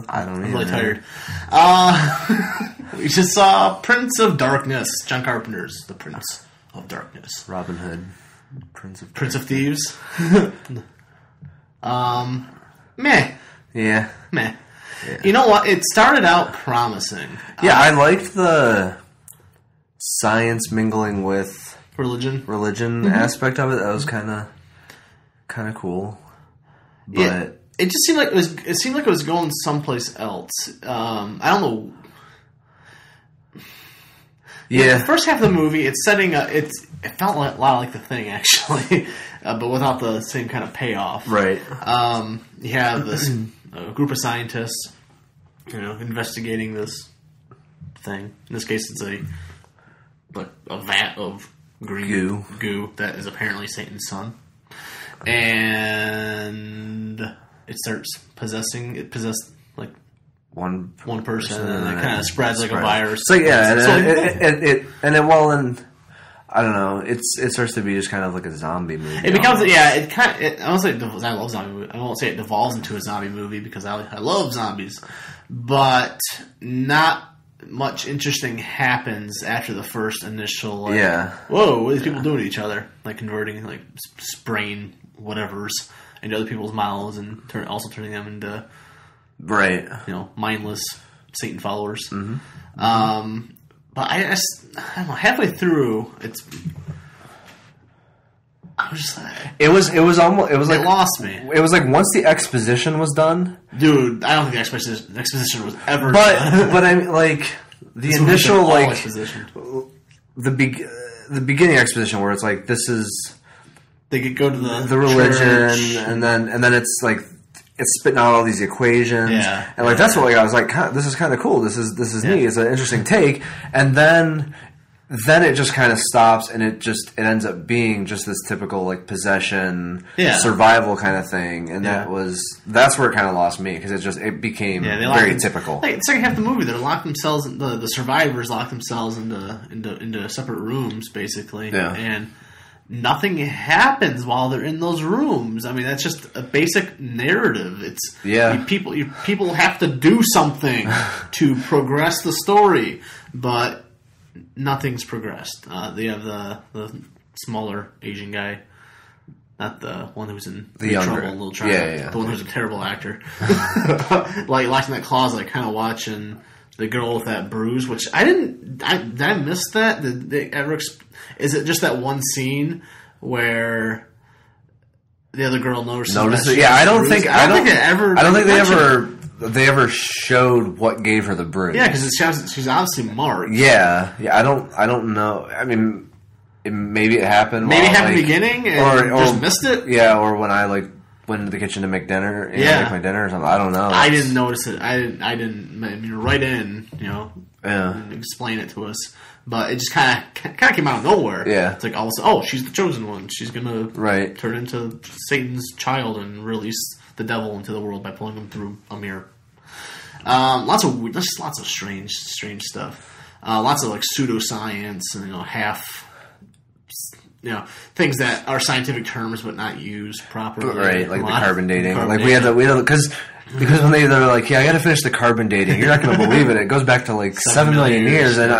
I don't I'm really either. tired. We just saw Prince of Darkness. John Carpenter's The Prince of Darkness. Robin Hood, Prince of Thieves. Meh. Yeah. Meh. Yeah. You know what? It started out promising. Yeah, I liked the science mingling with religion aspect of it. That was kind of cool. But yeah, it just seemed like it was going someplace else. I don't know. Yeah, the first half of the movie, it's setting up. It felt a lot like The Thing, actually, but without the same kind of payoff. Right. You have this group of scientists, investigating this thing. In this case, it's a vat of green goo that is apparently Satan's son, and it starts possessing. It possessed like one person, and it kind of spreads like a virus. So yeah, and I don't know. It starts to be just kind of like a zombie movie. It becomes I won't say I love zombie movie. I won't say it devolves into a zombie movie because I love zombies, but not much interesting happens after the first initial. Whoa, what are these people doing to each other? Like converting, like spraying whatevers into other people's mouths and also turning them into mindless Satan followers. Mm-hmm. But I don't know. Halfway through, I was just like, it lost me. It was like once the exposition was done, dude. I don't think the exposition was ever done. But I mean, like the initial the beginning exposition where it's like this is they could go to the religion church. and then it's like it's spitting out all these equations, and like that's what I was like. This is kind of cool. This is neat. It's an interesting take, and then it just kind of stops, and it ends up being just this typical like possession, survival kind of thing, and that's where it kind of lost me because it became very typical. Like the second half of the movie, they locked themselves. The survivors locked themselves into separate rooms, basically, and nothing happens while they're in those rooms. I mean, that's just a basic narrative. It's people have to do something to progress the story, but nothing's progressed. They have the smaller Asian guy, not the one who's in Little Trouble, the one who's a terrible actor. Like locked in that closet, kind of watching the girl with that bruise, which did I miss that? Did they ever? Is it just that one scene where the other girl notices it? Yeah, I don't think they ever showed what gave her the bruise. Yeah, because she's obviously marked. Yeah. I don't know. I mean, maybe it happened. Maybe it happened in the beginning, and or just missed it. Yeah, or when I went into the kitchen to make dinner. Make my dinner or something. I don't know. I didn't notice it. I didn't. I mean, right in, and explain it to us. But it just kind of came out of nowhere. Yeah, it's like all of a sudden, she's the chosen one. She's gonna turn into Satan's child and release the devil into the world by pulling him through a mirror. Lots of strange stuff. Lots of like pseudoscience and half. Things that are scientific terms but not used properly. Right, like the carbon dating. We had because when they're like, I got to finish the carbon dating. You're not going to believe it. It goes back to like 7 million years, and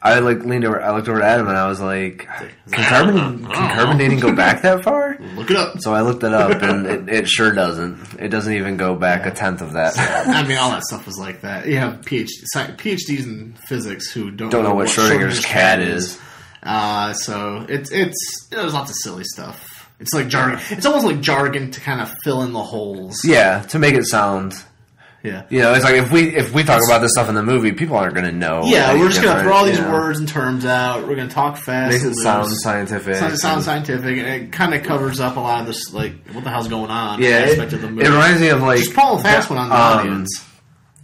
I looked over at Adam, and I was like, can carbon dating go back that far? Look it up. So I looked it up, and it sure doesn't. It doesn't even go back a tenth of that. I mean, all that stuff was like that. You have PhDs in physics who don't know what Schrodinger's cat is. So there's lots of silly stuff. It's like jargon. It's almost like jargon to kind of fill in the holes. Yeah, to make it sound. Yeah. It's like if we talk about this stuff in the movie, people aren't going to know. Yeah, we're just going to throw all these words and terms out. We're going to talk fast. Makes it sound scientific. Scientific, and it kind of covers up a lot of this, like, what the hell's going on aspect of the movie. It reminds me of, like... Just pull a fast one on the audience.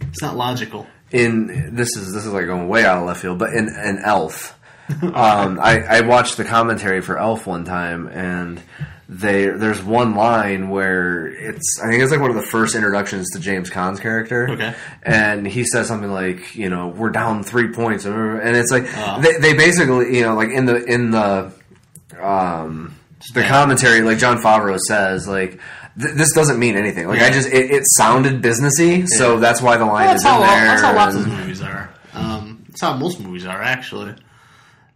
It's not logical. This is like going way out of left field, but in Elf... I watched the commentary for Elf one time, and there's one line where I think it's like one of the first introductions to James Caan's character. Okay. And he says something like, we're down 3 points, and it's like they basically, like in the commentary, like Jon Favreau says, like this doesn't mean anything. Like it sounded businessy, so that's why the line is in there. That's how lots of movies are. That's how most movies are, actually.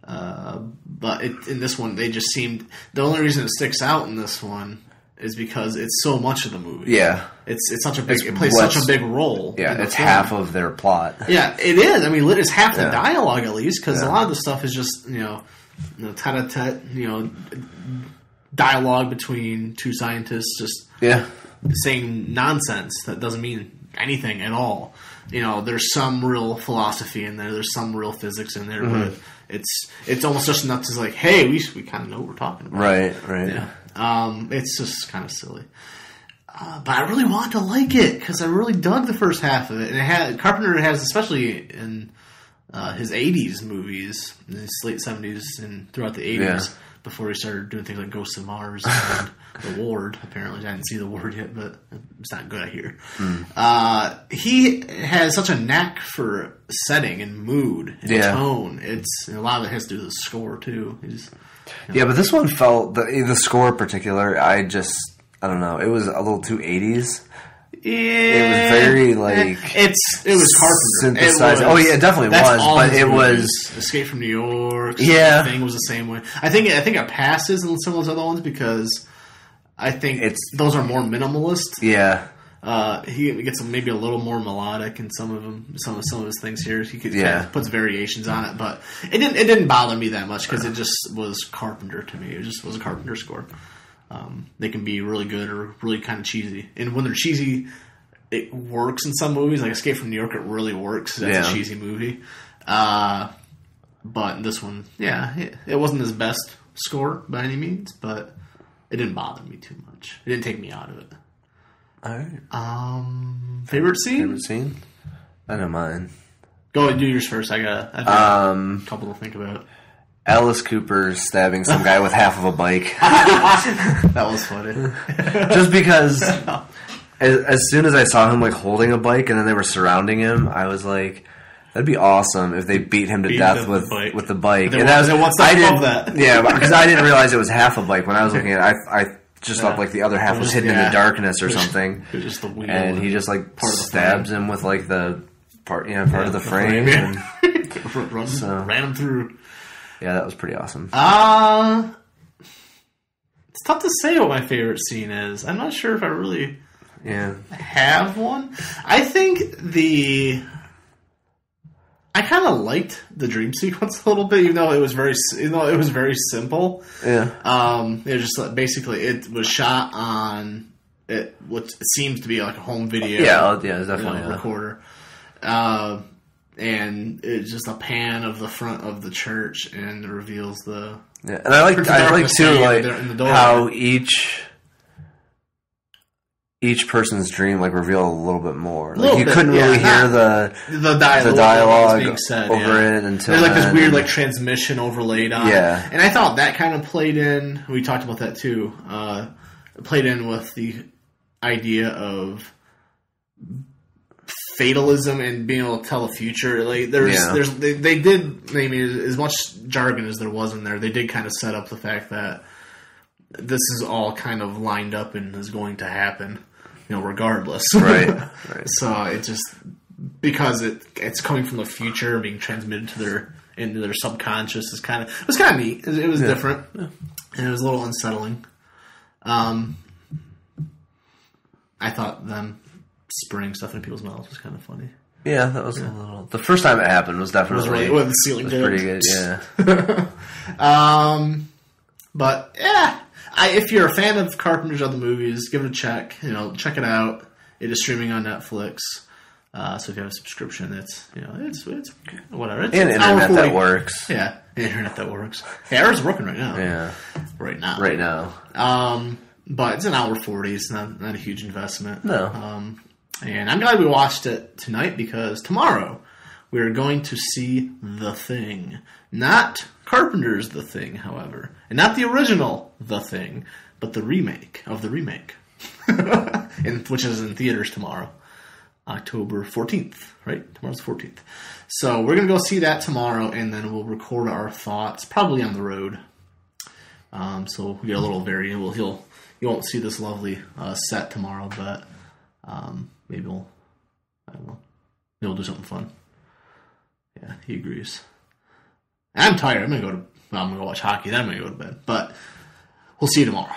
But in this one, they just seemed... The only reason it sticks out in this one is because it's so much of the movie. Yeah. It's such a big... It plays such a big role. Yeah, it's half of their plot. Yeah, it is. I mean, it's half the dialogue, at least, because a lot of the stuff is just, tete-a-tete, dialogue between two scientists just saying nonsense that doesn't mean anything at all. There's some real philosophy in there. There's some real physics in there, but it's almost just enough to like, hey, we kind of know what we're talking about. Right. Yeah. It's just kind of silly. But I really want to like it because I really dug the first half of it. And Carpenter has, especially in his 80s movies, in his late 70s and throughout the 80s, before he started doing things like Ghosts of Mars and The Ward. Apparently, I didn't see The Ward yet, but it's not good, I hear. He has such a knack for setting and mood and tone. And a lot of it has to do with the score too. But this one felt the score in particular. I don't know. It was a little too 80s. Yeah, it was very it was Carpenter. Synthesized. It definitely was, but it was Escape from New York. Yeah, thing was the same way. I think it passes in some of those other ones because I think those are more minimalist. Yeah, he gets maybe a little more melodic in some of them. Some of his things here, he kind of puts variations on it, but it didn't bother me that much because it just was Carpenter to me. It just was a Carpenter score. They can be really good or really kind of cheesy. And when they're cheesy, it works in some movies. Like Escape from New York, it really works. That's a cheesy movie. But this one, it wasn't his best score by any means, but it didn't bother me too much. It didn't take me out of it. All right. Favorite scene? Favorite scene? I know mine. Go ahead, do yours first. I've got a couple to think about. Alice Cooper stabbing some guy with half of a bike. That was funny. Just because as soon as I saw him holding a bike and then they were surrounding him, I was like, that'd be awesome if they beat him to death with the bike. And I didn't that. Yeah, because I didn't realize it was half a bike when I was looking at it. I just thought the other half was hidden in the darkness or something. It was just the wheel. And he just stabs him with the part of the frame. Ran him through. Yeah, that was pretty awesome. It's tough to say what my favorite scene is. I'm not sure if I really have one. I think I kind of liked the dream sequence a little bit, even though it was very simple. Yeah. It was just basically it was shot on what seems to be a home video. Yeah, it's definitely a recorder. And it's just a pan of the front of the church, and it reveals the. Yeah, and I like too how each person's dream reveal a little bit more. You couldn't really hear the dialogue being said, over it until there's this weird transmission overlaid on. Yeah, and I thought that kind of played in. We talked about that too. Played in with the idea of fatalism and being able to tell the future. They did, as much jargon as there was in there, they did kind of set up the fact that this is all kind of lined up and is going to happen, regardless. Right. So it just, because it's coming from the future, being transmitted into their subconscious it was kind of neat. It was different. Yeah. And it was a little unsettling. I thought them spraying stuff in people's mouths was kind of funny. Yeah, that was a little. The first time it happened was definitely the ceiling was pretty good. Yeah. But if you're a fan of Carpenter's other movies, give it a check. Check it out. It is streaming on Netflix. So if you have a subscription, it's whatever. It's an internet that works. Yeah, an internet that works. Yeah, ours is working right now. Yeah, right now. Right now. But it's an hour 40. It's not a huge investment. No. And I'm glad we watched it tonight because tomorrow we're going to see The Thing. Not Carpenter's The Thing, however. And not the original The Thing, but the remake of the remake. Which is in theaters tomorrow. October 14th, right? Tomorrow's the 14th. So we're going to go see that tomorrow, and then we'll record our thoughts, probably on the road. So we get a little variant. You won't see this lovely set tomorrow, but maybe I don't know. Maybe we'll do something fun. Yeah, he agrees. I'm tired. I'm gonna go watch hockey. Then I'm gonna go to bed. But we'll see you tomorrow.